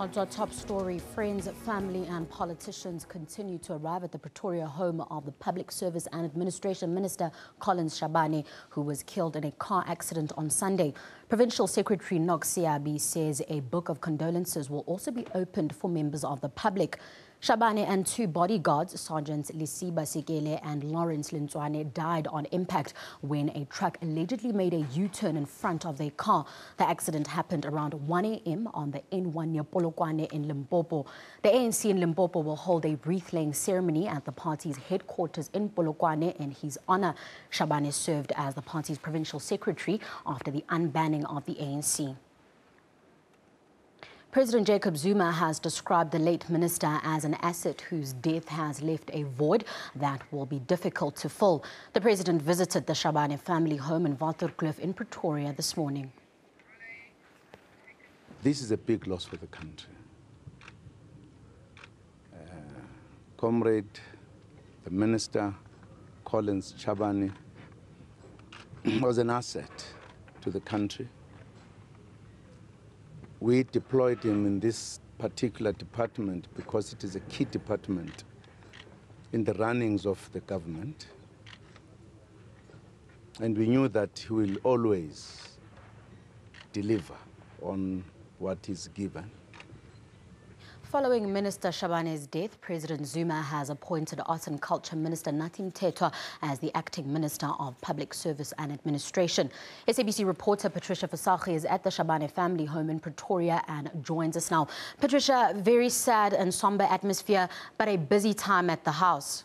On our top story, friends, family and politicians continue to arrive at the Pretoria home of the Public Service and Administration Minister Collins Chabane, who was killed in a car accident on Sunday. Provincial Secretary Nocks Seabi says a book of condolences will also be opened for members of the public. Chabane and two bodyguards, Sergeants Lisiba Sekele and Lawrence Lintswane, died on impact when a truck allegedly made a U-turn in front of their car. The accident happened around 1 a.m. on the N1 near Polokwane in Limpopo. The ANC in Limpopo will hold a wreath-laying ceremony at the party's headquarters in Polokwane in his honor. Chabane served as the party's provincial secretary after the unbanning of the ANC. President Jacob Zuma has described the late minister as an asset whose death has left a void that will be difficult to fill. The president visited the Chabane family home in Waterkloof in Pretoria this morning. This is a big loss for the country. Comrade, the minister, Collins Chabane, was an asset to the country. We deployed him in this particular department because it is a key department in the runnings of the government. And we knew that he will always deliver on what is given. Following Minister Chabane's death, President Zuma has appointed Arts and Culture Minister Nathi Mthethwa as the acting Minister of Public Service and Administration. SABC reporter Patricia Fasaghi is at the Chabane family home in Pretoria and joins us now. Patricia, very sad and somber atmosphere, but a busy time at the house.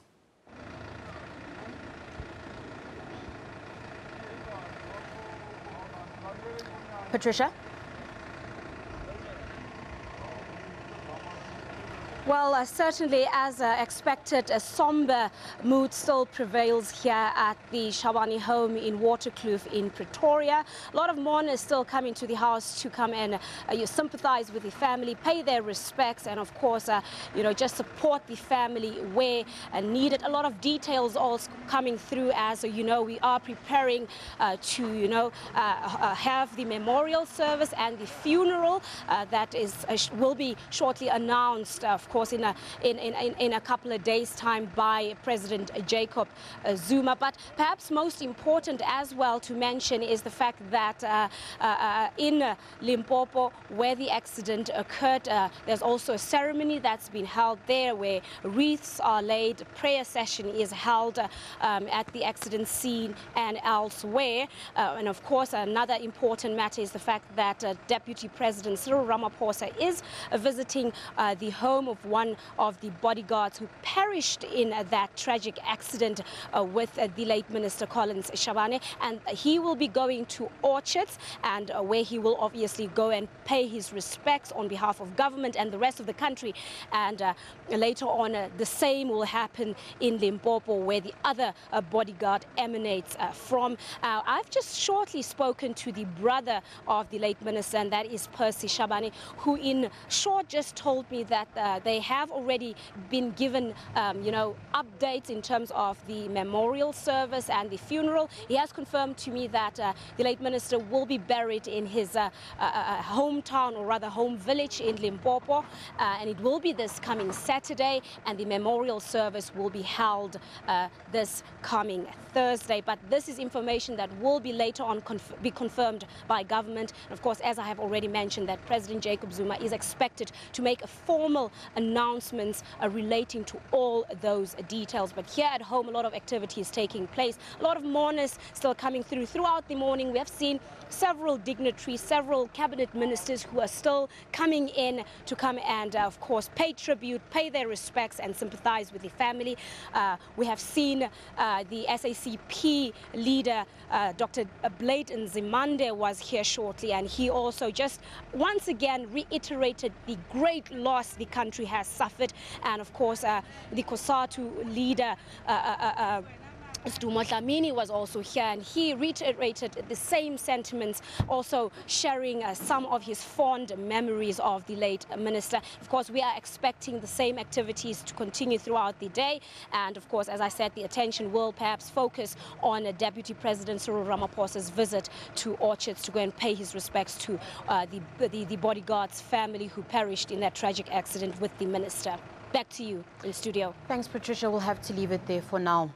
Patricia? Well, certainly, as expected, a somber mood still prevails here at the Chabane home in Waterkloof in Pretoria. A lot of mourners still coming to the house to come and sympathize with the family, pay their respects, and of course, just support the family where needed. A lot of details also coming through as, we are preparing to, have the memorial service and the funeral that will be shortly announced, of course, in a couple of days' time by President Jacob Zuma. But perhaps most important as well to mention is the fact that in Limpopo, where the accident occurred, there's also a ceremony that's been held there where wreaths are laid, a prayer session is held at the accident scene and elsewhere. And of course, another important matter is the fact that Deputy President Cyril Ramaphosa is visiting the home of one of the bodyguards who perished in that tragic accident with the late Minister Collins Chabane, and he will be going to Orchards, and where he will obviously go and pay his respects on behalf of government and the rest of the country. And later on, the same will happen in Limpopo, where the other bodyguard emanates from. I've just shortly spoken to the brother of the late minister, and that is Percy Chabane, who in short just told me that they have already been given, updates in terms of the memorial service and the funeral. He has confirmed to me that the late minister will be buried in his hometown, or rather home village in Limpopo, and it will be this coming Saturday, and the memorial service will be held this coming Thursday. But this is information that will be later on be confirmed by government. And of course, as I have already mentioned, that President Jacob Zuma is expected to make a formal announcements relating to all those details. But here at home, a lot of activity is taking place. A lot of mourners still coming through. Throughout the morning, we have seen several dignitaries, several cabinet ministers who are still coming in to come and, of course, pay tribute, pay their respects and sympathize with the family. We have seen the SACP leader, Dr. Blade Nzimande, was here shortly, and he also just once again reiterated the great loss the country has suffered. And of course, the COSATU leader, Dlamini was also here, and he reiterated the same sentiments, also sharing some of his fond memories of the late minister. Of course, we are expecting the same activities to continue throughout the day, and of course, as I said, the attention will perhaps focus on Deputy President Cyril Ramaphosa's visit to Orchards to go and pay his respects to the bodyguard's family who perished in that tragic accident with the minister. Back to you in studio. Thanks, Patricia. We'll have to leave it there for now.